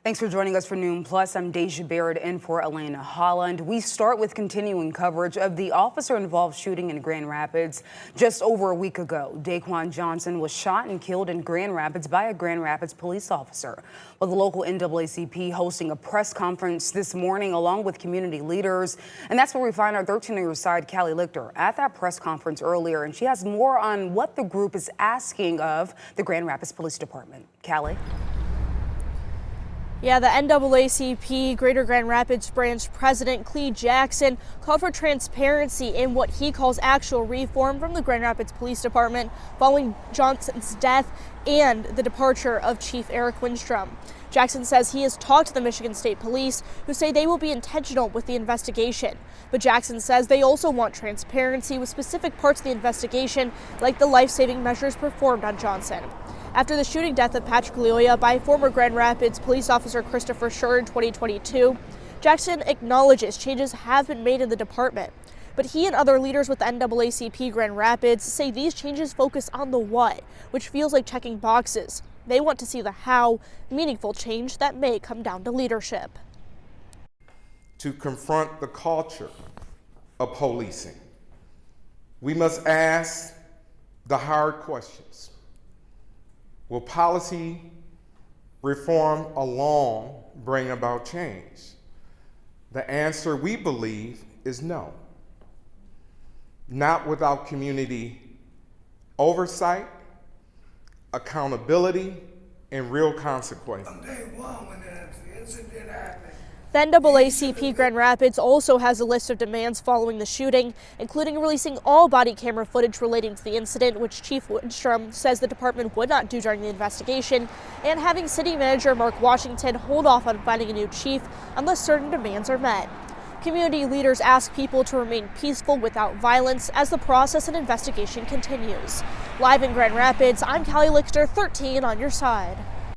Thanks for joining us for Noon Plus. I'm Deja Barrett in for Elena Holland. We start with continuing coverage of the officer-involved shooting in Grand Rapids just over a week ago. Daquan Johnson was shot and killed in Grand Rapids by a Grand Rapids police officer. Well, the local NAACP hosting a press conference this morning along with community leaders. And that's where we find our 13 on your side, Callie Lichter, at that press conference earlier. And she has more on what the group is asking of the Grand Rapids Police Department. Callie? Yeah, the NAACP Greater Grand Rapids Branch President Clee Jackson called for transparency in what he calls actual reform from the Grand Rapids Police Department following Johnson's death and the departure of Chief Eric Windstrom. Jackson says he has talked to the Michigan State Police, who say they will be intentional with the investigation. But Jackson says they also want transparency with specific parts of the investigation, like the life-saving measures performed on Johnson. After the shooting death of Patrick Loya by former Grand Rapids police officer Christopher Schur in 2022, Jackson acknowledges changes have been made in the department. But he and other leaders with the NAACP Grand Rapids say these changes focus on the what, which feels like checking boxes. They want to see the how, meaningful change that may come down to leadership. To confront the culture of policing, we must ask the hard questions. Will policy reform alone bring about change? The answer, we believe, is no. Not without community oversight, accountability, and real consequences. The NAACP Grand Rapids also has a list of demands following the shooting, including releasing all body camera footage relating to the incident, which Chief Windstrom says the department would not do during the investigation, and having City Manager Mark Washington hold off on finding a new chief unless certain demands are met. Community leaders ask people to remain peaceful without violence as the process and investigation continues. Live in Grand Rapids, I'm Callie Lichter, 13 on your side.